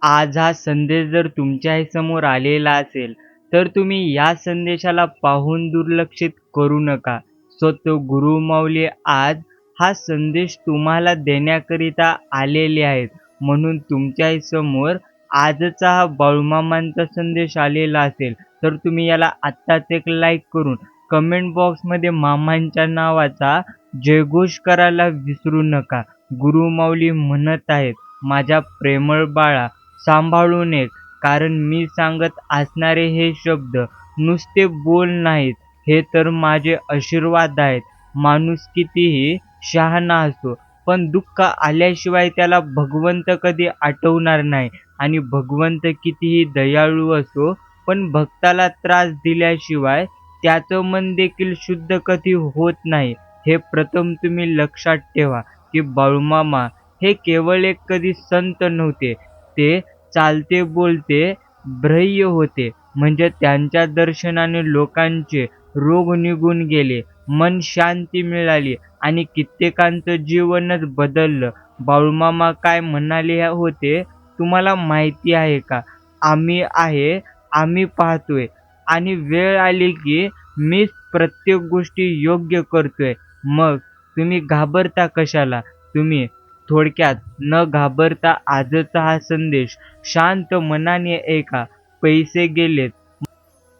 आज हा संदेश जर तुमच्याही समोर आलेला असेल, तर तुम्ही या संदेशाला पाहून दुर्लक्षित करू नका. स्वतः गुरुमाऊली आज हा संदेश तुम्हाला देण्याकरिता आलेले आहेत. म्हणून तुमच्याही समोर आजचा हा बाळूमामांचा संदेश आलेला असेल, तर तुम्ही याला आत्ताच एक लाईक करून कमेंट बॉक्समध्ये मामांच्या नावाचा जयघोष करायला विसरू नका. गुरुमाऊली म्हणत आहेत, माझ्या प्रेमळ बाळा सांभाळून ऐक, कारण मी सांगत असणारे हे शब्द नुसते बोल नाहीत, हे तर माझे आशीर्वाद आहेत. माणूस कितीही शहाणा असो, पण दुःख आल्याशिवाय त्याला भगवंत कधी आठवणार नाही आणि भगवंत कितीही दयाळू असो, पण भक्ताला त्रास दिल्याशिवाय त्याचं मन देखील शुद्ध कधी होत नाही. हे प्रथम तुम्ही लक्षात ठेवा, की बाळूमामा हे केवळ एक कधी संत नव्हते. ते चालते बोलते ब्रह्य होते. म्हणजे त्यांच्या दर्शनाने लोकांचे रोग निघून गेले, मन शांती मिळाली आणि कित्येकांचं जीवनच बदललं. बाळूमामा काय म्हणाले होते तुम्हाला माहिती आहे का? आम्ही पाहतोय आणि वेळ आली की मीच प्रत्येक गोष्टी योग्य करतोय. मग तुम्ही घाबरता कशाला? तुम्ही थोडक्यात न घाबरता आजचा हा संदेश शांत मनाने ऐका. पैसे गेलेत,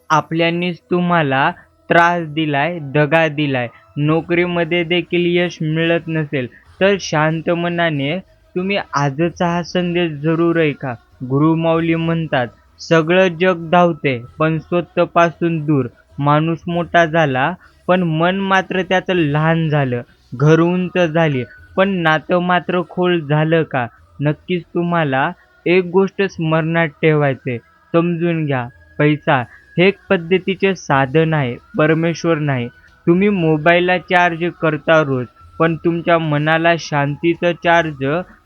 आपल्यांनीच तुम्हाला त्रास दिलाय, दगा दिलाय. नोकरीमध्ये देखील यश मिळत नसेल, तर शांत मनाने तुम्ही आजचा हा संदेश जरूर ऐका. गुरुमाऊली म्हणतात, सगळं जग धावते पण स्वतःपासून दूर. माणूस मोठा झाला, पण मन मात्र त्याचं लहान झालं. घर उंच झाली, पण नातं मात्र खोल झालं का? नक्कीच तुम्हाला एक गोष्ट स्मरणात ठेवायचे, समजून घ्या. पैसा हे एक पद्धतीचे साधन आहे, परमेश्वर नाही. तुम्ही मोबाईलला चार्ज करता रोज, पण तुमच्या मनाला शांतीचं चार्ज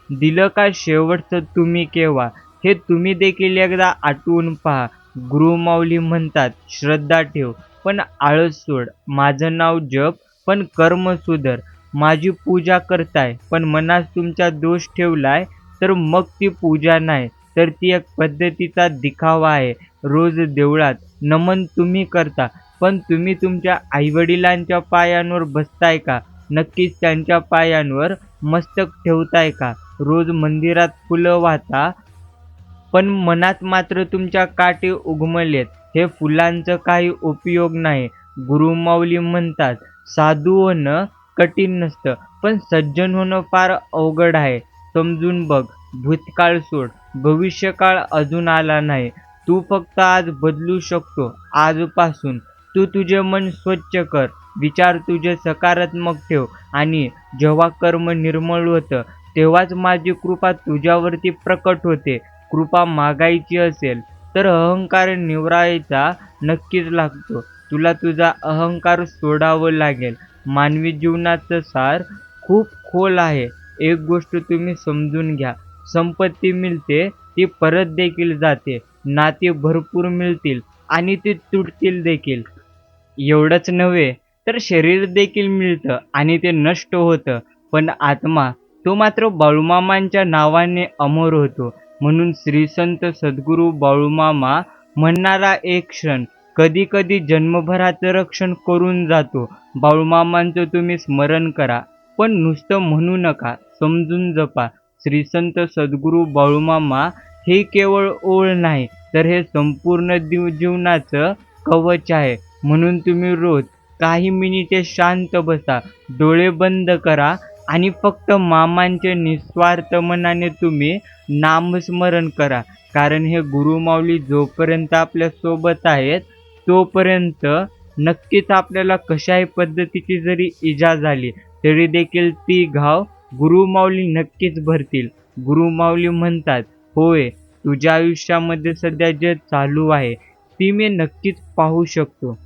दिलं का शेवटचं तुम्ही केव्हा? हे तुम्ही देखील एकदा आठवून पहा. गुरुमाऊली म्हणतात, श्रद्धा ठेव पण आळस सोड. माझं नाव जप पण कर्म सुधर. माझी पूजा करताय पण मनात तुमचा दोष ठेवलाय, तर मग ती पूजा नाही, तर ती एक पद्धतीचा दिखावा आहे. रोज देवळात नमन तुम्ही करता, पण तुम्ही तुमच्या आईवडिलांच्या पायांवर बसताय का? नक्कीच त्यांच्या पायांवर मस्तक ठेवताय का? रोज मंदिरात फुलं वाहता, पण मनात मात्र तुमच्या काटे उगमलेत. हे फुलांचं काही उपयोग नाही. गुरुमाऊली म्हणतात, साधू होणं कठीण नसतं, पण सज्जन होणं फार अवघड आहे. समजून बघ, भूतकाळ सोड, भविष्यकाळ अजून आला नाही. तू फक्त आज बदलू शकतो. आजपासून तू तुझे मन स्वच्छ कर, विचार तुझे सकारात्मक ठेव आणि जेव्हा कर्म निर्मळ होतं, तेव्हाच माझी कृपा तुझ्यावरती प्रकट होते. कृपा मागायची असेल तर अहंकार निवरायचा नक्कीच लागतो. तुला तुझा अहंकार सोडावं लागेल. मानवी जीवनाचं सार खूप खोल आहे. एक गोष्ट तुम्ही समजून घ्या, संपत्ती मिळते ती परत देखील जाते. नाती भरपूर मिळतील आणि ती तुटतील देखील. एवढंच नव्हे, तर शरीर देखील मिळतं आणि ते नष्ट होतं, पण आत्मा तो मात्र बाळूमामांच्या नावाने अमर होतो. म्हणून श्री संत सद्गुरू बाळूमामा म्हणणारा एक क्षण कधी कधी जन्मभराचं रक्षण करून जातो. बाळूमामांचं तुम्ही स्मरण करा, पण नुसतं म्हणू नका, समजून जपा. श्री संत सद्गुरू बाळूमामा हे केवळ ओळ नाही, तर हे संपूर्ण जीवनाचं कवच आहे. म्हणून तुम्ही रोज काही मिनिटे शांत बसा, डोळे बंद करा आणि फक्त मामांचे निस्वार्थ मनाने तुम्ही नामस्मरण करा. कारण हे गुरुमाऊली जोपर्यंत आपल्या सोबत आहेत, तोपर्यंत नक्कीच आपल्याला कशाही पद्धतीची जरी इजा झाली, तरी देखील ती घाव गुरुमाऊली नक्कीच भरतील. गुरुमाऊली म्हणतात, होय, तुझ्या आयुष्यामध्ये सध्या जे चालू आहे, ती मी नक्कीच पाहू शकतो.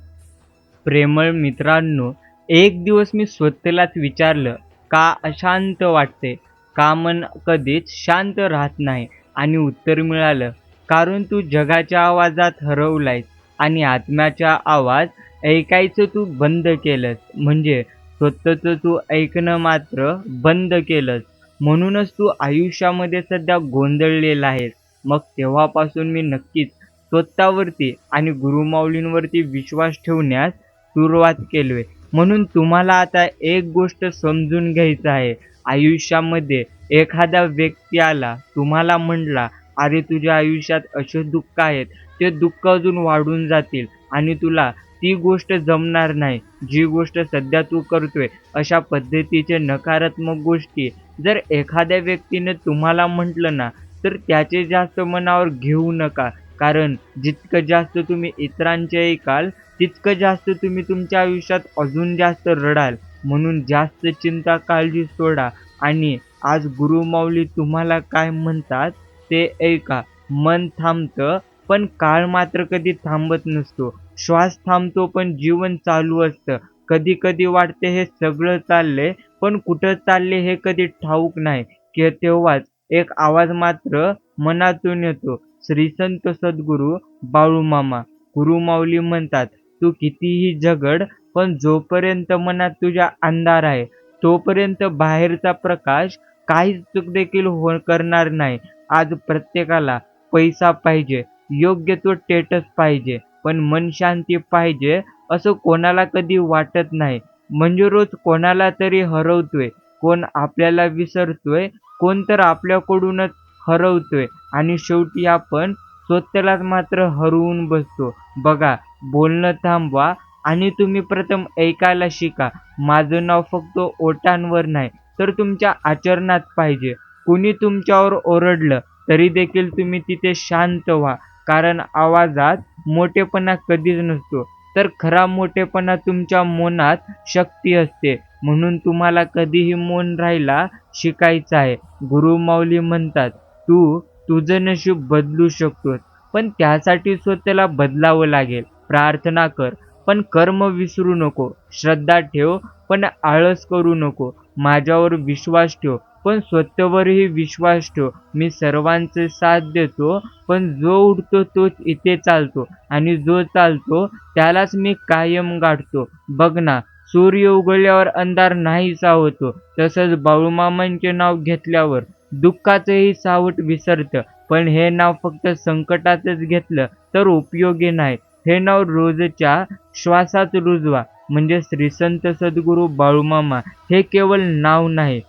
प्रेमळ मित्रांनो, एक दिवस मी स्वतःलाच विचारलं, का अशांत वाटते? का मन कधीच शांत राहत नाही? आणि उत्तर मिळालं, कारण तू जगाच्या आवाजात हरवलायस आणि आत्म्याचा आवाज ऐकायचं तू बंद केलंस. म्हणजे स्वतःचं तू ऐकणं मात्र बंद केलंस. म्हणूनच तू आयुष्यामध्ये सध्या गोंधळलेला आहेस. मग तेव्हापासून मी नक्कीच स्वतःवरती आणि गुरुमाऊलींवरती विश्वास ठेवण्यास सुरुवात केली. म्हणून तुम्हाला आता एक गोष्ट समजून घ्यायचं आहे. आयुष्यामध्ये एखादा व्यक्ती आला, तुम्हाला म्हटला, "अरे, तुझ्या आयुष्यात असे दुःख आहेत." ते दुःख अजून वाढून जातील आणि तुला ती गोष्ट जमणार नाही. जी गोष्ट सध्या तू करतोय, अशा पद्धतीचे नकारात्मक गोष्टी जर एखाद्या व्यक्तीने तुम्हाला म्हटलं ना, तर त्याचे जास्त मनावर घेऊ नका. कारण जितकं जास्त तुम्ही इतरांचे ऐकाल, तितकं जास्त तुम्ही तुमच्या आयुष्यात अजून जास्त रडाल. म्हणून जास्त चिंता, काळजी सोडा आणि आज गुरुमाऊली तुम्हाला काय म्हणतात ते ऐका. मन थांबतं, पण काळ मात्र कधी थांबत नसतो. श्वास थांबतो, पण जीवन चालू असतं. कधी-कधी वाटते हे सगळं चाललंय, पण कुठं चालले हे कधी ठाऊक नाही. की तेव्हाच एक आवाज मात्र मनातून येतो, श्री संत सद्गुरू बाळूमामा. गुरुमाऊली म्हणतात, "तू कितीही झगड, पण जोपर्यंत मनात तुझ्या अंधार आहे, तोपर्यंत बाहेरचा प्रकाश काहीच चूक देखील करणार नाही." आज प्रत्येकाला पैसा पाहिजे, योग्य तो स्टेटस पाहिजे, पण मनशांती पाहिजे असं कोणाला कधी वाटत नाही. म्हणजे रोज कोणाला तरी हरवतोय, कोण आपल्याला विसरतोय, कोण तर आपल्याकडूनच हरवतोय आणि शेवटी आपण स्वतःलाच मात्र हरवून बसतो. बघा, बोलणं थांबवा आणि तुम्ही प्रथम ऐकायला शिका. माझं नाव फक्त ओठांवर नाही, तर तुमच्या आचरणात पाहिजे. कुणी तुमच्यावर ओरडलं तरी देखील तुम्ही तिथे शांत व्हा. कारण आवाजात मोठेपणा कधीच नसतो, तर खरा मोठेपणा तुमच्या मौनात शक्ती असते. म्हणून तुम्हाला कधीही मौन राहायला शिकायचं आहे. गुरुमाऊली म्हणतात, "तू तुझं नशीब बदलू शकतोस, पण त्यासाठी स्वतःला बदलावं लागेल. प्रार्थना कर, पण कर्म विसरू नको. श्रद्धा ठेव, पण आळस करू नको. माझ्यावर विश्वास ठेव, पण स्वतःवरही विश्वास ठेव. मी सर्वांचे साथ देतो, पण जो उठतो तोच इथे चालतो आणि जो चालतो त्यालाच मी कायम गाठतो." बघ ना, सूर्य उगवल्यावर अंधार नाहीसा होतो, तसंच बाळूमामांचे नाव घेतल्यावर दुःखाचंही सावट विसरतं. पण हे नाव फक्त संकटातच घेतलं तर उपयोगी नाही. हे नाव रोजच्या श्वासात रुजवा. म्हणजे श्री संत सद्गुरू बाळूमामा हे केवळ नाव नाही,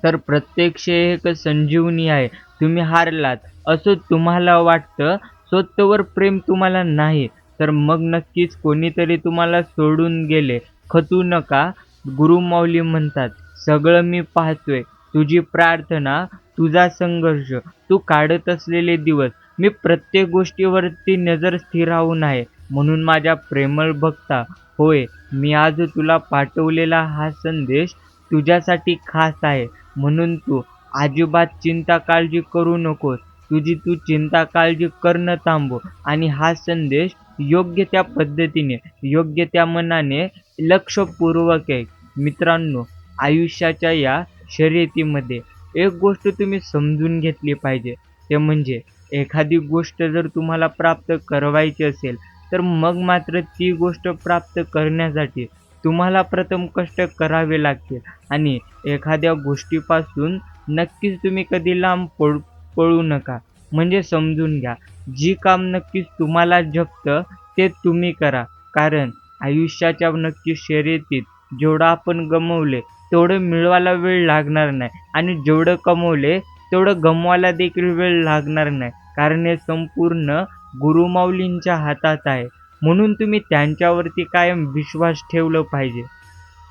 तर प्रत्यक्ष एक संजीवनी आहे. तुम्ही हारलात असं तुम्हाला वाटतं, स्वतःवर प्रेम तुम्हाला नाही, तर मग नक्कीच कोणीतरी तुम्हाला सोडून गेले. खचू नका. गुरुमाऊली म्हणतात, "सगळं मी पाहतोय. तुझी प्रार्थना, तुझा संघर्ष, तू काढत असलेले दिवस. मी प्रत्येक गोष्टीवरती नजर स्थिरावून आहे. म्हणून माझ्या प्रेमळ भक्ता, होय, मी आज तुला पाठवलेला हा संदेश तुझ्यासाठी खास आहे. म्हणून तू अजिबात चिंता काळजी करू नकोस. तुझी तू चिंता काळजी करणं थांबव आणि हा संदेश योग्य त्या पद्धतीने, योग्य त्या मनाने लक्षपूर्वक ऐक." मित्रांनो, आयुष्याच्या या शर्यतीमध्ये एक गोष्ट तुम्ही समजून घेतली पाहिजे, ते म्हणजे एखादी गोष्ट जर तुम्हाला प्राप्त करवायची असेल, तर मग मात्र ती गोष्ट प्राप्त करण्यासाठी तुम्हाला प्रथम कष्ट करावे लागतील आणि एखाद्या गोष्टीपासून नक्कीच तुम्ही कधी लांब पळू नका. म्हणजे समजून घ्या, जी काम नक्कीच तुम्हाला झेपतं ते तुम्ही करा. कारण आयुष्याच्या नक्की शर्यतीत जेवढं आपण गमावले, तेवढं मिळवायला वेळ लागणार नाही आणि जेवढं कमवले, तेवढं गमवायला देखील वेळ लागणार नाही. कारण हे संपूर्ण गुरुमाऊलींच्या हातात आहे. म्हणून तुम्ही त्यांच्यावरती कायम विश्वास ठेवला पाहिजे.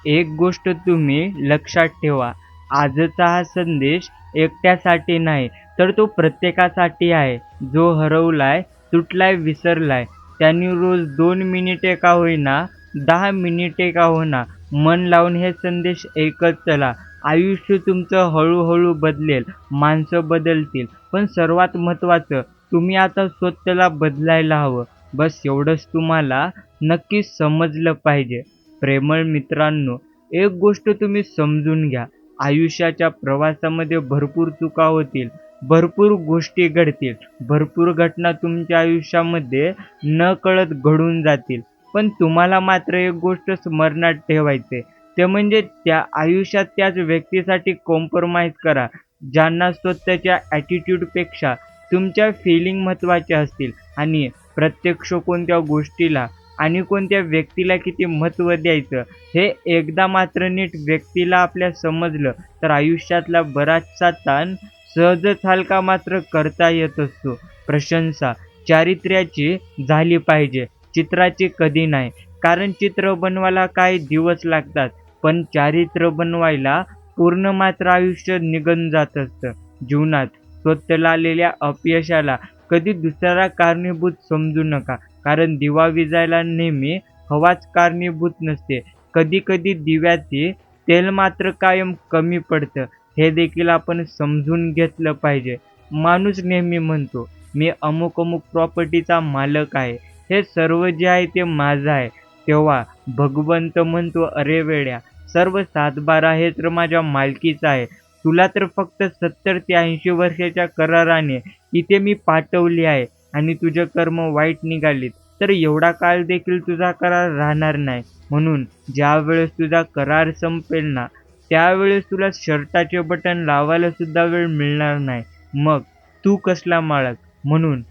एक गोष्ट तुम्ही लक्षात ठेवा, आजचा हा संदेश एकट्यासाठी नाही, तर तो प्रत्येकासाठी आहे. जो हरवलाय, तुटलाय, विसरलाय, त्यांनी रोज 2 मिनिटे का होईना, 10 मिनिटे का होईना, मन लावून हे संदेश ऐकत चला. आयुष्य तुमचं हळू बदलेल, माणसं बदलतील, पण सर्वात महत्त्वाचं, तुम्ही आता स्वतःला बदलायला हवं. बस एवढंच तुम्हाला नक्कीच समजलं पाहिजे. प्रेमळ मित्रांनो, एक गोष्ट तुम्ही समजून घ्या, आयुष्याच्या प्रवासामध्ये भरपूर चुका होतील, भरपूर गोष्टी घडतील, भरपूर घटना तुमच्या आयुष्यामध्ये नकळत घडून जातील. पण तुम्हाला मात्र एक गोष्ट स्मरणात ठेवायचे, ते म्हणजे त्या आयुष्यात त्याच व्यक्तीसाठी कॉम्प्रोमाइज करा, ज्यांना स्वतःच्या ॲटिट्यूडपेक्षा तुमच्या फिलिंग महत्त्वाच्या असतील आणि प्रत्यक्ष कोणत्या गोष्टीला आणि कोणत्या व्यक्तीला किती महत्त्व द्यायचं हे एकदा मात्र नीट व्यक्तीला आपल्या समजलं तर आयुष्यातला बराचसा ताण सहजच हलका मात्र करता येत असतो. प्रशंसा चारित्र्याची झाली पाहिजे, चित्राची कधी नाही. कारण चित्र बनवायला काही दिवस लागतात, पण चारित्र्य बनवायला पूर्ण मात्र आयुष्य निघून जात असतं. जीवनात स्वतःला आलेल्या अपयशाला कधी दुसऱ्याला कारणीभूत समजू नका, कारण दिवा विझायला नेहमी हवाच कारणीभूत नसते. कधी कधी दिव्याचे तेल मात्र कायम कमी पडतं, हे देखील आपण समजून घेतलं पाहिजे. माणूस नेहमी म्हणतो, मी अमुक अमुक प्रॉपर्टीचा मालक आहे, हे सर्व जे आहे ते माझं आहे. तेव्हा भगवंत म्हणतो, अरे वेड्या, सर्व 7/12 हे तर माझ्या मालकीचं आहे. तुला तर फक्त 70 ते 80 वर्षाच्या कराराने इथे मी पाठवले आहे आणि तुझे कर्म वाईट निघालीत तर एवढा काळ देखील तुझा करार राहणार नाही. म्हणून ज्या वेळेस तुझा करार संपेल ना, त्यावेळेस तुला शर्टाचे बटन लावायला सुद्धा वेळ मिळणार नाही. मग तू कसला मालक? म्हणून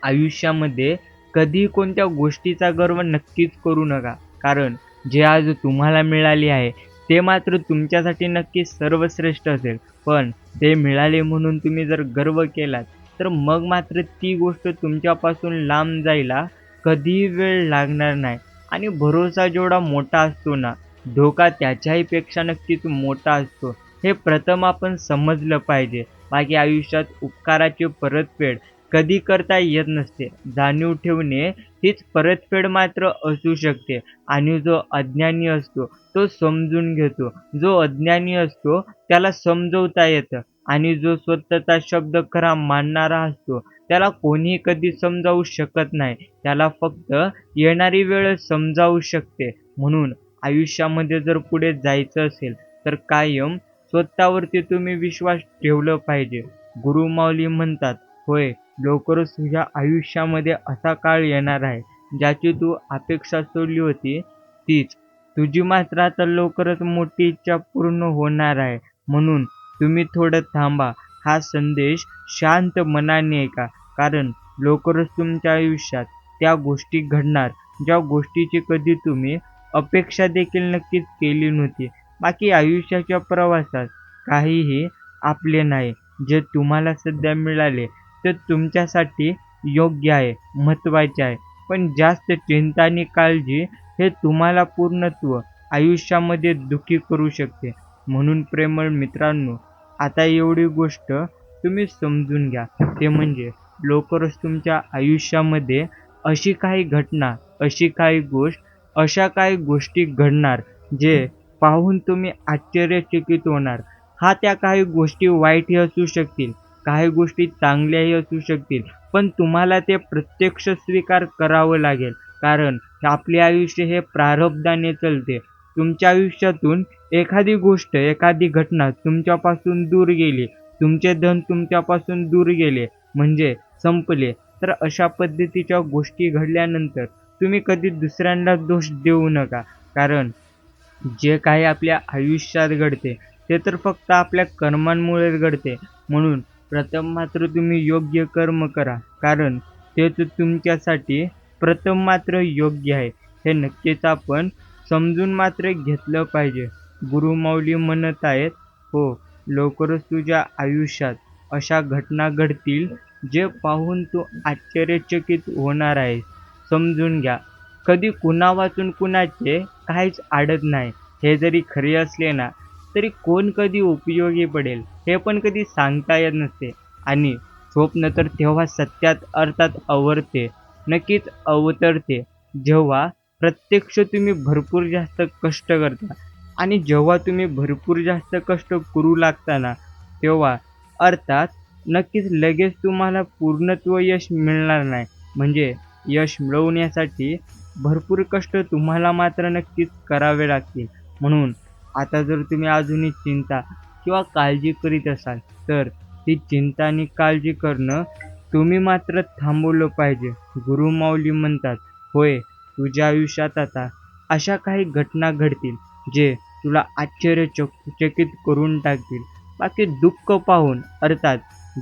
आयुष्यामध्ये कधी कोणत्या गोष्टीचा गर्व नक्कीच करू नका, कारण जे आज तुम्हाला मिळाले आहे ते मात्र तुमच्यासाठी नक्कीच सर्वश्रेष्ठ असेल. पण ते मिळाले म्हणून तुम्ही जर गर्व केलात तर मग मात्र ती गोष्ट तुमच्यापासून लांब जायला कधीही वेळ लागणार नाही. आणि भरोसा जेवढा मोठा असतो ना, धोका त्याच्याही पेक्षा नक्कीच मोठा असतो, हे प्रथम आपण समजलं पाहिजे. बाकी आयुष्यात उपकाराची परतफेड कधी करता येत नसते. जाणीव ठेवणे हीच परतफेड मात्र असू शकते. आणि जो अज्ञानी असतो तो समजून घेतो, जो अज्ञानी असतो त्याला समजवता येतं. आणि जो स्वतःचा शब्द खरा मानणारा असतो त्याला कोणीही कधी समजावू शकत नाही, त्याला फक्त येणारी वेळ समजावू शकते. म्हणून आयुष्यामध्ये जर पुढे जायचं असेल तर कायम स्वतःवरती तुम्ही विश्वास ठेवलं पाहिजे. गुरुमाऊली म्हणतात, होय, लवकरच तुझ्या आयुष्यामध्ये असा काळ येणार आहे ज्याची तू अपेक्षा सोडली होती तीच तुझी मात्र आता लवकरच मोठी इच्छा पूर्ण होणार आहे. म्हणून तुम्ही थोडं थांबा. हा संदेश शांत मनाने ऐका, कारण लवकरच तुमच्या आयुष्यात त्या गोष्टी घडणार ज्या गोष्टीची कधी तुम्ही अपेक्षा देखील नक्कीच केली नव्हती. बाकी आयुष्याच्या प्रवासात काहीही आपले नाही. जे तुम्हाला सध्या मिळाले ते तुमच्यासाठी योग्य आहे, महत्त्वाचे आहे. पण जास्त चिंता आणि काळजी हे तुम्हाला पूर्णत्व आयुष्यामध्ये दुःखी करू शकते. म्हणून प्रेमळ मित्रांनो, आता एवढी गोष्ट तुम्ही समजून घ्या, ते म्हणजे लवकरच तुमच्या आयुष्यामध्ये अशी काही घटना, अशी काही गोष्ट, अशा काही गोष्टी घडणार जे पाहून तुम्ही आश्चर्यचकित होणार. हा, त्या काही गोष्टी वाईटही असू शकतील, काही गोष्टी चांगल्याही असू शकतील, पण तुम्हाला ते प्रत्यक्ष स्वीकार करावं लागेल. कारण आपले आयुष्य हे प्रारब्धाने चालते. तुमच्या आयुष्यातून एखादी गोष्ट, एखादी घटना तुमच्यापासून दूर गेली, तुमचे धन तुमच्यापासून दूर गेले म्हणजे संपले, तर अशा पद्धतीच्या गोष्टी घडल्यानंतर तुम्ही कधी दुसऱ्यांना दोष देऊ नका. कारण जे काही आपल्या आयुष्यात घडते ते तर फक्त आपल्या कर्मांमुळेच घडते. म्हणून प्रथम मात्र तुम्ही योग्य कर्म करा, कारण तेच तुमच्यासाठी प्रथम मात्र योग्य आहे. हे नक्कीच आपण समजून मात्र घेतलं पाहिजे. गुरुमाऊली म्हणत आहेत, हो, लवकरच तुझ्या आयुष्यात अशा घटना घडतील जे पाहून तू आश्चर्यचकित होणार आहेस. समजून घ्या, कधी कुणा वाचून कुणाचे काहीच आडत नाही. हे जरी खरे असले ना, तरी कोण कधी उपयोगी पडेल हे पण कधी सांगता येत नसते. आणि स्वप्न तर तेव्हा सत्यात अर्थात अवतरते, नक्कीच अवतरते, जेव्हा प्रत्यक्ष तुम्ही भरपूर जास्त कष्ट करता. आणि जेव्हा तुम्ही भरपूर जास्त कष्ट करू लागता ना, तेव्हा अर्थात नक्कीच लगेच तुम्हाला पूर्णत्व यश मिळणार नाही. म्हणजे यश मिळवण्यासाठी भरपूर कष्ट तुम्हाला मात्र नक्कीच करावे लागतील. म्हणून आता जर तुम्ही अजूनही चिंता किंवा काळजी करीत असाल तर ती चिंता आणि काळजी करणं तुम्ही मात्र थांबवलं पाहिजे. गुरुमाऊली म्हणतात, होय, तुझ्या आयुष्यात आता अशा काही घटना घडतील जे तुला आश्चर्यचकित करून टाकतील. बाकी दुःख पाहून, अर्थात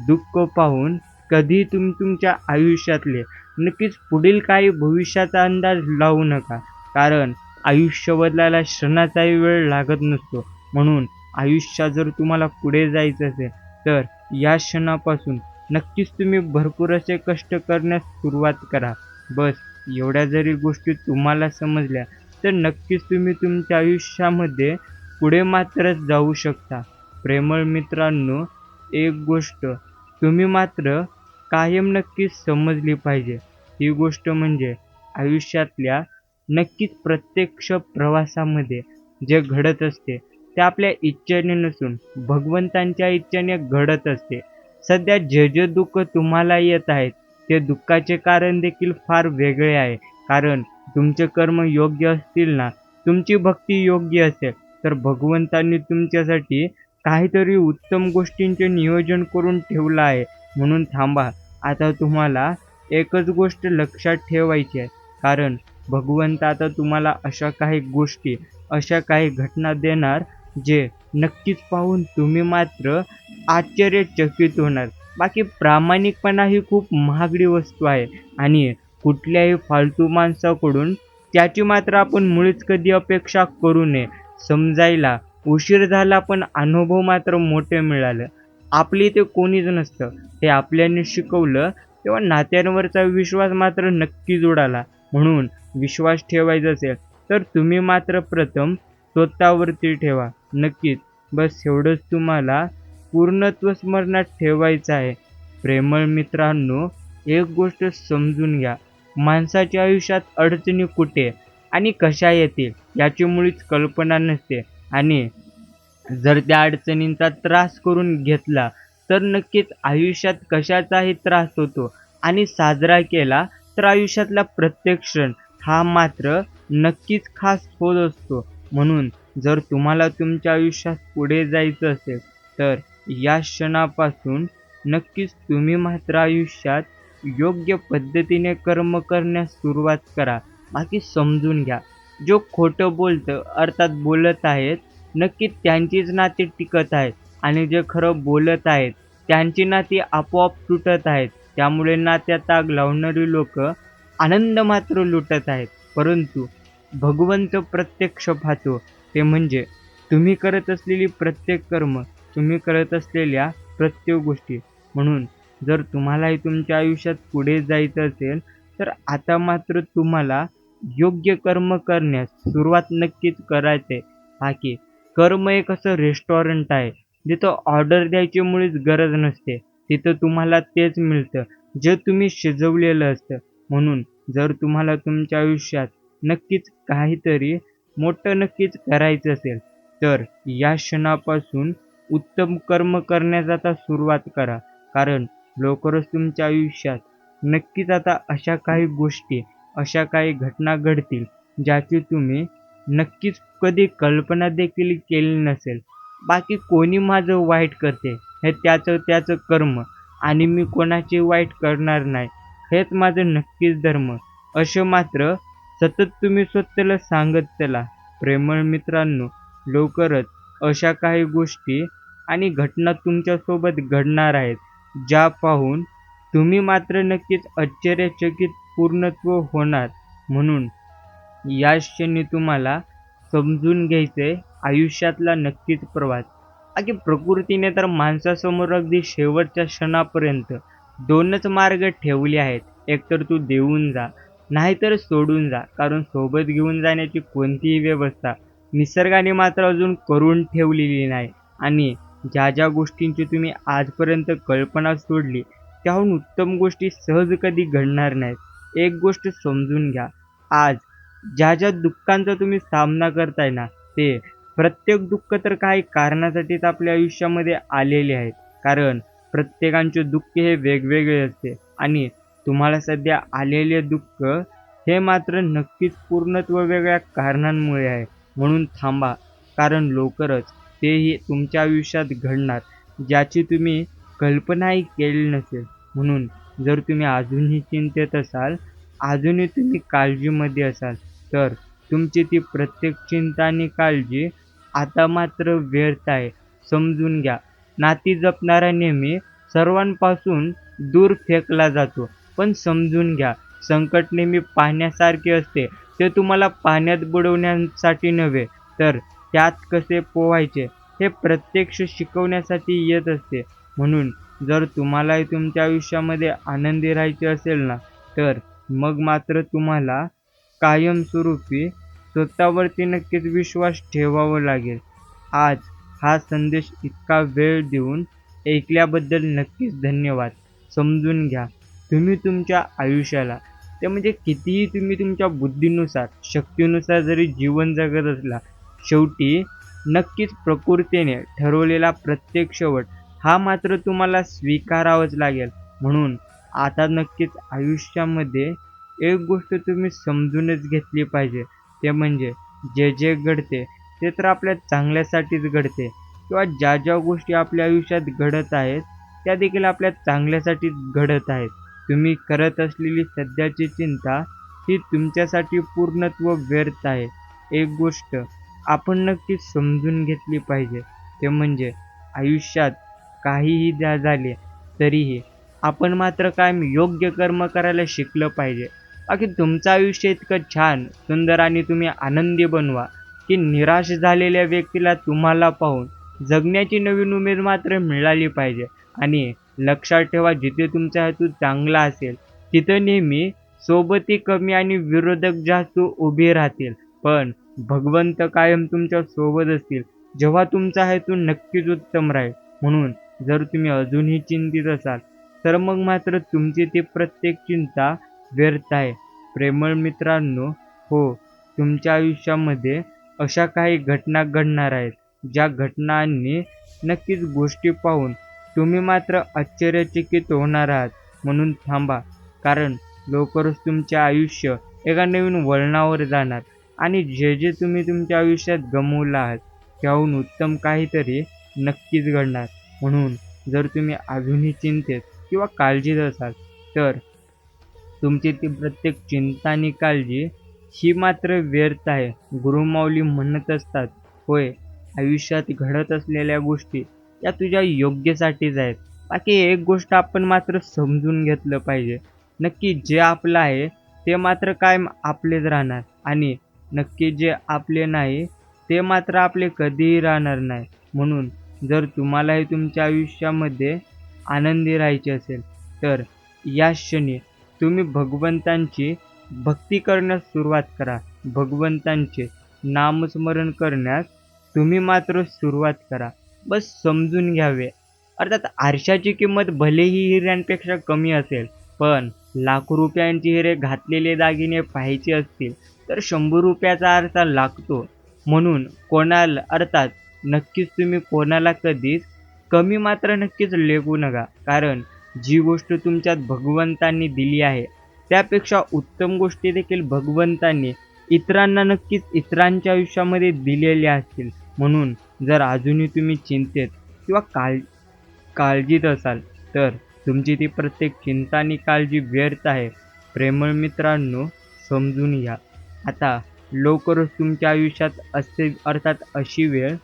दुःख पाहून कधी तुम्ही तुमच्या आयुष्यातले नक्कीच पुढील काही भविष्याचा अंदाज लावू नका. कारण आयुष्य बदलायला क्षणाचाही वेळ लागत नसतो. म्हणून आयुष्यात जर तुम्हाला पुढे जायचं असेल तर या क्षणापासून नक्कीच तुम्ही भरपूर असे कष्ट करण्यास सुरुवात करा. बस एवढ्या जरी गोष्टी तुम्हाला समजल्या तर नक्कीच तुम्ही तुमच्या आयुष्यामध्ये पुढे मात्र जाऊ शकता. प्रेमळ मित्रांनो, एक गोष्ट तुम्ही मात्र कायम नक्कीच समजली पाहिजे. ही गोष्ट म्हणजे आयुष्यातल्या नक्कीच प्रत्यक्ष प्रवासामध्ये जे घडत असते ते आपल्या इच्छेने नसून भगवंतांच्या इच्छेने घडत असते. सध्या जे दुःख तुम्हाला येत आहेत ते दुःखाचे कारण देखील फार वेगळे आहे. कारण तुमचे कर्म योग्य असतील ना, तुमची भक्ती योग्य असेल तर भगवंतांनी तुमच्यासाठी काहीतरी उत्तम गोष्टींचे नियोजन करून ठेवलं आहे. म्हणून थांबा. आता तुम्हाला एकच गोष्ट लक्षात ठेवायची आहे. कारण भगवंत आता तुम्हाला अशा काही गोष्टी, अशा काही घटना देणार जे नक्कीच पाहून तुम्ही मात्र आश्चर्यचकित होणार. बाकी प्रामाणिकपणा ही खूप महागडी वस्तू आहे आणि कुठल्याही फालतू माणसाकडून त्याची मात्र आपण मुळीच कधी अपेक्षा करू नये. समजायला उशीर झाला पण अनुभव मात्र मोठे मिळाले. आपली इथे कोणीच नसतं. ते आपल्याने शिकवलं तेव्हा नात्यांवरचा विश्वास मात्र नक्कीच उडाला. म्हणून विश्वास ठेवायचा असेल तर तुम्ही मात्र प्रथम स्वतःवरती ठेवा. नक्कीच. बस एवढंच तुम्हाला पूर्णत्व स्मरणात ठेवायचं आहे. प्रेमळ मित्रांनो, एक गोष्ट समजून घ्या. माणसाच्या आयुष्यात अडचणी कुठे आणि कशा येतील याची मुळीच कल्पना नसते आणि जर त्या अडचणींचा त्रास करून घेतला तर नक्कीच आयुष्यात कशाचाही त्रास होतो आणि साजरा केला तर आयुष्यातला प्रत्येक क्षण हा मात्र नक्कीच खास होत असतो. म्हणून जर तुम्हाला तुमच्या आयुष्यात पुढे जायचं असेल तर या क्षणापासून नक्कीच तुम्ही मात्र आयुष्यात योग्य पद्धतीने कर्म करण्यास सुरुवात करा. बाकी समजून घ्या. जो खोटं बोलतं अर्थात बोलत आहेत नक्की त्यांचीच नाती टिकत आहेत आणि जे खरं बोलत आहेत त्यांची नाती आपोआप तुटत आहेत. त्यामुळे नात्यात आग लावणारी लोक आनंद मात्र लुटत आहेत. परंतु भगवंत प्रत्यक्ष पाहतो. ते म्हणजे तुम्ही करत असलेली प्रत्येक कर्म, तुम्ही करत असलेल्या प्रत्येक गोष्टी. म्हणून जर तुम्हालाही तुमच्या आयुष्यात पुढे जायचं असेल तर आता मात्र तुम्हाला योग्य कर्म करण्यास सुरुवात नक्कीच करायचे. बाकी कर्म एक असं रेस्टॉरंट आहे जिथं ऑर्डर द्यायची मुळीच गरज नसते. तिथं तुम्हाला तेच मिळतं जे तुम्ही शिजवलेलं असतं. म्हणून जर तुम्हाला तुमच्या आयुष्यात नक्कीच काहीतरी मोठं नक्कीच करायचं असेल तर या क्षणापासून उत्तम कर्म करण्यास आता सुरुवात करा. कारण लवकरच तुमच्या आयुष्यात नक्कीच आता अशा काही गोष्टी, अशा काही घटना घडतील ज्याची तुम्ही नक्कीच कधी कल्पना देखील केली नसेल. बाकी कोणी माझं वाईट करते हे त्याचं त्याचं कर्म आणि मी कोणाचे वाईट करणार नाही हेच माझं नक्कीच धर्म. असे मात्र सतत तुम्ही स्वतःला सांगत चला. प्रेमळ मित्रांनो, लवकरच अशा काही गोष्टी आणि घटना तुमच्यासोबत घडणार आहेत ज्या पाहून तुम्ही मात्र नक्कीच आश्चर्यचकित पूर्णत्व होणार. म्हणून या क्षणी तुम्हाला समजून घ्यायचंय आयुष्यातला नक्कीच प्रवास. बाकी प्रकृतीने तर माणसासमोर अगदी शेवटच्या क्षणापर्यंत दोनच मार्ग ठेवले आहेत. एकतर तू देऊन जा, नाहीतर सोडून जा. कारण सोबत घेऊन जाण्याची कोणतीही व्यवस्था निसर्गाने मात्र अजून करून ठेवलेली नाही. आणि ज्या ज्या गोष्टींची तुम्ही आजपर्यंत कल्पना सोडली त्याहून उत्तम गोष्टी सहज कधी घडणार नाहीत. एक गोष्ट समजून घ्या. आज ज्या ज्या दुःखांचा तुम्ही सामना करताय ना, ते प्रत्येक दुःख तर काही कारणासाठीच आपल्या आयुष्यामध्ये आलेले आहेत. कारण प्रत्येकांचे दुःख हे वेगवेगळे असते आणि तुम्हाला सध्या आलेले दुःख हे मात्र नक्कीच पूर्णत्व वेगळ्या कारणांमुळे आहे. म्हणून थांबा. कारण लवकरच तेही तुमच्या आयुष्यात घडणार ज्याची तुम्ही कल्पनाही केली नसेल. म्हणून जर तुम्ही अजूनही चिंतेत असाल, अजूनही तुम्ही काळजीमध्ये असाल तर तुमची ती प्रत्येक चिंता आणि काळजी आता मात्र व्यर्थ आहे. समजून घ्या. नाती जपणारा नेहमी सर्वांपासून दूर फेकला जातो. पण समजून घ्या, संकट नेहमी पाण्यासारखे असते. ते तुम्हाला पाण्यात बुडवण्यासाठी नव्हे, तर त्यात कसे पोहायचे हे प्रत्यक्ष शिकवण्यासाठी येत असते. म्हणून जर तुम्हालाही तुमच्या आयुष्यामध्ये आनंदी राहायचे असेल ना, तर मग मात्र तुम्हाला कायमस्वरूपी स्वतःवरती नक्कीच विश्वास ठेवावा लागेल. आज हा संदेश इतका वेळ देऊन ऐकल्याबद्दल नक्कीच धन्यवाद. समजून घ्या, तुम्ही तुमच्या आयुष्याला ते म्हणजे कितीही तुम्ही तुमच्या बुद्धीनुसार, शक्तीनुसार जरी जीवन जगत असला, शेवटी नक्कीच प्रकृतीने ठरवलेला प्रत्येक शेवट हा मात्र तुम्हाला स्वीकारावाच लागेल. म्हणून आता नक्कीच आयुष्यामध्ये एक गोष्ट तुम्ही समजूनच घेतली पाहिजे, ते म्हणजे जे घडते ते तर आपल्या चांगल्यासाठीच घडते किंवा ज्या गोष्टी आपल्या आयुष्यात घडत आहेत, त्या देखील आपल्या चांगल्यासाठीच घडत आहेत. तुम्ही करत असलेली सध्याची चिंता ही तुमच्यासाठी पूर्णत्व व्यर्थ आहे. एक गोष्ट आपण नक्कीच समजून घेतली पाहिजे, ते म्हणजे आयुष्यात काहीही झाले तरीही आपण मात्र कायम योग्य कर्म करायला शिकलं पाहिजे. बाकी तुमचं आयुष्य इतकं छान, सुंदर आणि तुम्ही आनंदी बनवा, की निराश झालेल्या व्यक्तीला तुम्हाला पाहून जगण्याची नवीन उमेद मात्र मिळाली पाहिजे. आणि लक्षात ठेवा, जिथे तुमचा हेतू चांगला असेल, तिथं नेहमी सोबती कमी आणि विरोधक जास्त उभे राहतील. पण भगवंत कायम तुमच्या सोबत असतील, जेव्हा तुमचा हेतू नक्कीच उत्तम राहील. म्हणून जर तुम्ही अजूनही चिंतित असाल, तर मग मात्र तुमची ती प्रत्येक चिंता व्यर्थ आहे. प्रेमळ मित्रांनो, हो, तुमच्या आयुष्यामध्ये अशा काही घटना घडणार आहेत, ज्या घटनांनी नक्कीच गोष्टी पाहून तुम्ही मात्र आश्चर्यचकित होणार आहात. म्हणून थांबा, कारण लवकरच तुमचे आयुष्य एका नवीन वळणावर जाणार आणि जे तुम्ही तुमच्या आयुष्यात गमावलं आहात, त्याहून उत्तम काहीतरी नक्कीच घडणार. म्हणून जर तुम्ही अजूनही चिंतेत किंवा काळजीत असाल, तर तुमची ती प्रत्येक चिंता आणि काळजी ही मात्र व्यर्थ आहे. गुरुमाऊली म्हणत असतात, होय, आयुष्यात घडत असलेल्या गोष्टी या तुझ्या योग्यसाठीच आहेत. बाकी एक गोष्ट आपण मात्र समजून घेतलं पाहिजे, नक्की जे आपलं आहे ते मात्र कायम आपलेच राहणार आणि नक्की जे आपले नाही ते मात्र आपले कधीही राहणार नाही. म्हणून जर तुम्हालाही तुमच्या आयुष्यामध्ये आनंदी राहायचे असेल, तर या क्षणी तुम्ही भगवंतांची भक्ती करण्यास सुरुवात करा. भगवंतांचे नामस्मरण करण्यास तुम्ही मात्र सुरुवात करा. बस समजून घ्यावे. अर्थात आरशाची किंमत भलेही हिऱ्यांपेक्षा कमी असेल, पण लाखो रुपयांचे हिरे घातलेले दागिने पाहायचे असतील, तर 100 रुपयाचा आरसा लागतो. म्हणून कोणाला अर्थात नक्कीच तुम्ही कोणाला कधीच कमी मात्र नक्कीच लेखू नका. कारण जी गोष्ट तुमच्यात भगवंतांनी दिली आहे, त्यापेक्षा उत्तम गोष्टी देखील भगवंतांनी इतरांना नक्कीच इतरांच्या आयुष्यामध्ये दिलेल्या असतील. म्हणून जर अजूनही तुम्ही चिंतेत किंवा काळजीत असाल, तर तुमची ती प्रत्येक चिंता आणि काळजी व्यर्थ आहे. प्रेमळ मित्रांनो, समजून घ्या. आता लवकरच तुमच्या आयुष्यात अर्थात अशी वेळ,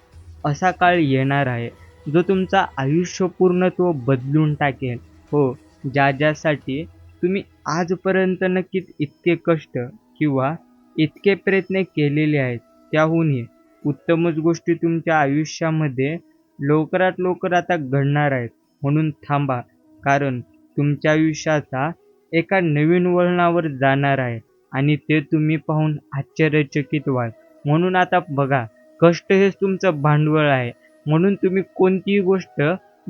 असा काळ येणार आहे, जो तुमचा आयुष्य पूर्णत्व बदलून टाकेल. हो, ज्यासाठी तुम्ही आजपर्यंत नक्कीच इतके कष्ट किंवा इतके प्रयत्न केलेले आहेत, त्याहूनही उत्तमच गोष्टी तुमच्या आयुष्यामध्ये लवकरात लवकर आता घडणार आहेत. म्हणून थांबा, कारण तुमच्या आयुष्याचा एका नवीन वळणावर जाणार आहे आणि ते तुम्ही पाहून आश्चर्यचकित व्हाल. म्हणून आता बघा, कष्ट हेच तुमचं भांडवल आहे. म्हणून तुम्ही कोणतीही गोष्ट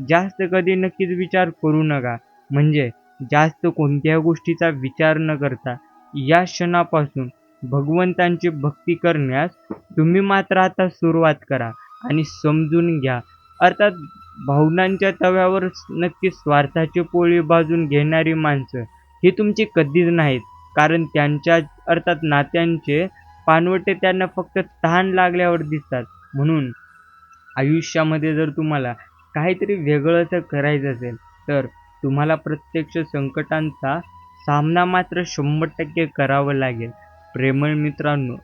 जास्त कधी नक्कीच विचार करू नका. म्हणजे जास्त कोणत्याही गोष्टीचा विचार न करता या क्षणापासून भगवंतांची भक्ती करण्यास तुम्ही मात्र आता सुरुवात करा. आणि समजून घ्या, अर्थात भावनांच्या तव्यावर नक्कीच स्वार्थाची पोळी भाजून घेणारी माणसं ही तुमची कधीच नाहीत. कारण त्यांच्या अर्थात नात्यांचे पानवटे त्यांना फक्त तहान लागल्यावर दिसतात. म्हणून आयुष्यामध्ये जर तुम्हाला काहीतरी वेगळंच करायचं असेल, तर तुम्हाला प्रत्यक्ष संकटांचा सामना मात्र 100% करावं लागेल. प्रेमळ मित्रांनो,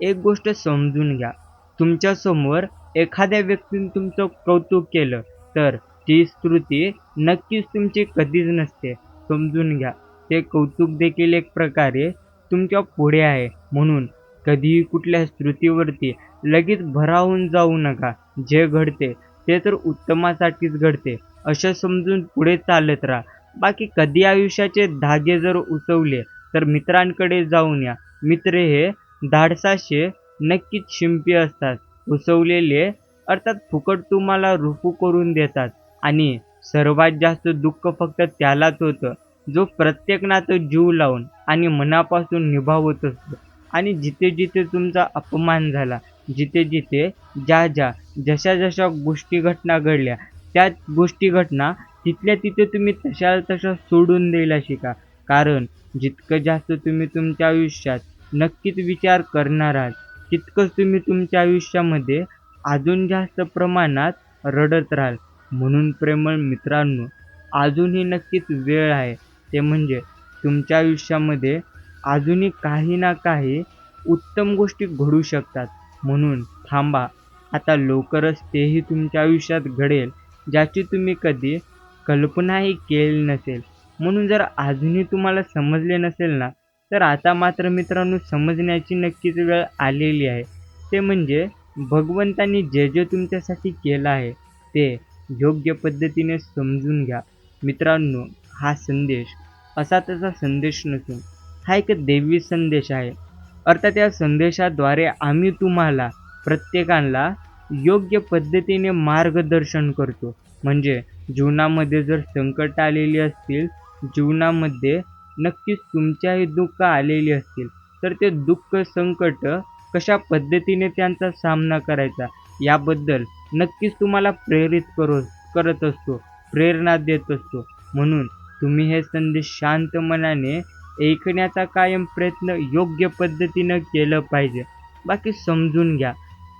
एक गोष्ट समजून घ्या, तुमच्यासमोर एखाद्या व्यक्तीने तुमचं कौतुक केलं, तर ती स्तुती नक्कीच तुमची कधीच नसते. समजून घ्या. ते कौतुक देखील एक प्रकारे तुमच्या पुढे आहे. म्हणून कधीही कुठल्या स्तुतीवरती लगेच भरावून जाऊ नका. जे घडते ते तर उत्तमासाठीच घडते असं समजून पुढे चालत राहा. बाकी कधी आयुष्याचे धागे जर उसवले तर मित्रांकडे जाऊन या. मित्र हे धाडसाचे नक्कीच शिंपी असतात. उसवलेले अर्थात फुकट तुम्हाला रुफू करून देतात आणि सर्वात जास्त दुःख फक्त त्यालाच होतं जो प्रत्येक नातं जीव लावून आणि मनापासून निभावत असतो. आणि जिथे जिथे तुमचा अपमान झाला, जिथे जिथे ज्या जशा जशा गोष्टी घटना घडल्या, त्या गोष्टी घटना तिथल्या तिथे तुम्ही तशा तशा सोडून द्यायला शिका. कारण जितकं जास्त तुम्ही तुमच्या आयुष्यात नक्कीच विचार करणार आहात, तितकंच तुम्ही तुमच्या आयुष्यामध्ये अजून जास्त प्रमाणात रडत राहाल. म्हणून प्रेमळ मित्रांनो, अजूनही नक्कीच वेळ आहे. ते म्हणजे तुमच्या आयुष्यामध्ये अजूनही काही ना काही उत्तम गोष्टी घडू शकतात. म्हणून थांबा. आता लवकरच तेही तुमच्या आयुष्यात घडेल, ज्याची तुम्ही कधी कल्पनाही केली नसेल. म्हणून जर अजूनही तुम्हाला समजले नसेल ना, तर आता मात्र मित्रांनो समजण्याची नक्कीच वेळ आलेली आहे. ते म्हणजे भगवंतांनी जे जे तुमच्यासाठी केलं आहे, ते योग्य पद्धतीने समजून घ्या. मित्रांनो, हा संदेश असा तसा संदेश नसून हा एक दैवी संदेश आहे. अर्थात या संदेशाद्वारे आम्ही तुम्हाला प्रत्येकाला योग्य पद्धतीने मार्गदर्शन करतो. म्हणजे जीवनामध्ये जर संकट आलेली असतील, जीवनामध्ये नक्कीच तुमच्याही दुःख आलेली असतील, तर ते दुःख संकट कशा पद्धतीने त्यांचा सामना करायचा याबद्दल नक्कीच तुम्हाला करत असतो, प्रेरणा देत असतो. म्हणून तुम्ही हे संदेश शांत मनाने ऐकण्याचा कायम प्रयत्न योग्य पद्धतीनं केलं पाहिजे. बाकी समजून घ्या.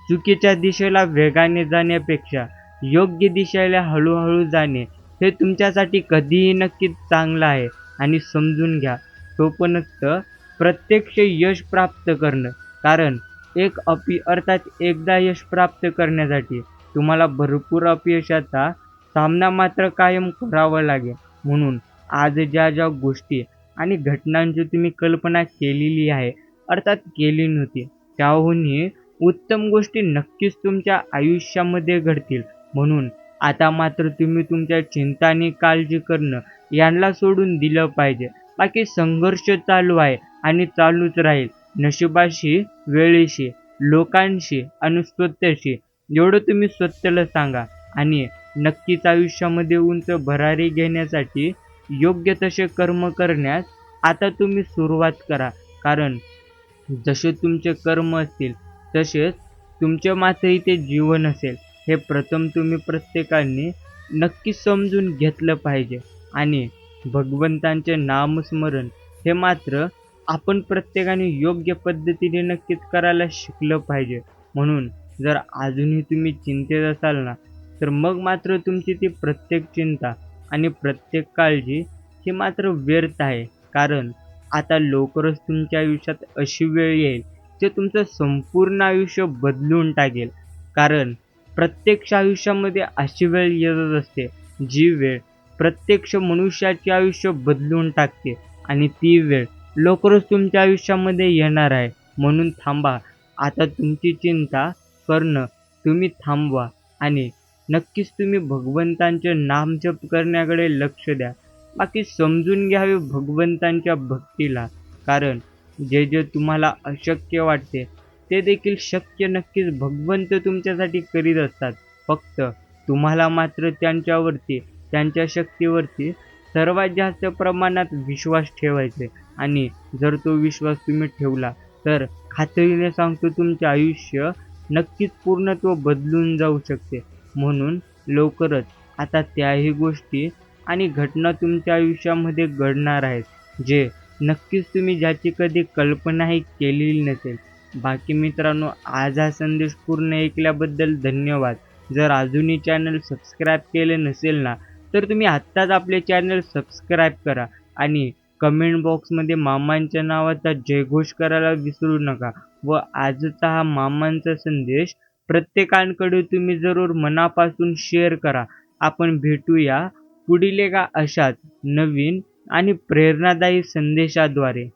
चुकीच्या दिशेला वेगाने जाण्यापेक्षा योग्य दिशेला हळूहळू जाणे हे तुमच्यासाठी कधीही नक्कीच चांगलं आहे. आणि समजून घ्या, सोपं नसतं प्रत्यक्ष यश प्राप्त करणं. कारण अर्थात एकदा यश प्राप्त करण्यासाठी तुम्हाला भरपूर अपयशाचा सामना मात्र कायम करावा लागेल. म्हणून आज ज्या ज्या गोष्टी आणि घटनांची तुम्ही कल्पना केलेली आहे, अर्थात केली नव्हती, त्याहूनही उत्तम गोष्टी नक्कीच तुमच्या आयुष्यामध्ये घडतील. म्हणून आता मात्र तुम्ही तुमच्या चिंता आणि काळजी करणं यांना सोडून दिलं पाहिजे. बाकी संघर्ष चालू आहे आणि चालूच राहील. नशिबाशी, वेळेशी, लोकांशी आणि स्वतःशी जेवढं तुम्ही स्वतःला सांगा आणि नक्कीच आयुष्यामध्ये उंच भरारी घेण्यासाठी योग्य तसे कर्म करण्यास आता तुम्ही सुरुवात करा. कारण जसे तुमचे कर्म असतील तसेच तुमचे मात्र इथे जीवन असेल, हे प्रथम तुम्ही प्रत्येकाने नक्की समजून घेतलं पाहिजे. आणि भगवंतांचे नामस्मरण हे मात्र आपण प्रत्येकाने योग्य पद्धतीने नक्कीच करायला शिकलं पाहिजे. म्हणून जर अजूनही तुम्ही चिंतेत असाल ना, तर मग मात्र तुमची ती प्रत्येक चिंता आणि प्रत्येक काळजी ही मात्र व्यर्थ आहे. कारण आता लवकरच तुमच्या आयुष्यात अशी वेळ येईल जे तुमचं संपूर्ण आयुष्य बदलून टाकेल. कारण प्रत्यक्ष आयुष्यामध्ये अशी वेळ येतच असते, जी वेळ प्रत्यक्ष मनुष्याचे आयुष्य बदलून टाकते आणि ती वेळ लवकरच तुमच्या आयुष्यामध्ये येणार आहे. म्हणून थांबा. आता तुमची चिंता करणं तुम्ही थांबवा आणि नक्कीच तुम्ही भगवंतांचे नामजप करण्याकडे लक्ष द्या. बाकी समजून घ्यावे भगवंतांच्या भक्तीला. कारण जे जे तुम्हाला अशक्य वाटते ते देखील शक्य नक्कीच भगवंत तुमच्यासाठी करीत असतात. फक्त तुम्हाला मात्र त्यांच्यावरती, त्यांच्या शक्तीवरती सर्वात जास्त प्रमाणात विश्वास ठेवायचे. आणि जर तो विश्वास तुम्ही ठेवला तर खात्रीने सांगतो तुमचे आयुष्य नक्कीच पूर्णत्व बदलून जाऊ शकते. म्हणून लवकरच आता त्याही गोष्टी आणि घटना तुमच्या आयुष्यामध्ये घडणार आहेत, जे नक्कीच तुम्ही ज्याची कधी कल्पनाही केलेली नसेल. बाकी मित्रांनो, आज हा संदेश पूर्ण ऐकल्याबद्दल धन्यवाद. जर अजूनही चॅनल सबस्क्राईब केले नसेल ना, तर तुम्ही आत्ताच आपले चॅनल सबस्क्राईब करा आणि कमेंट बॉक्समध्ये मामांच्या नावाचा जयघोष करायला विसरू नका. व आजचा हा मामांचा संदेश प्रत्येकाकडे तुम्ही जरूर मनापासून शेअर करा. आपण भेटूया पुढील एका अशाच नवीन आणि प्रेरणादायी संदेशाद्वारे.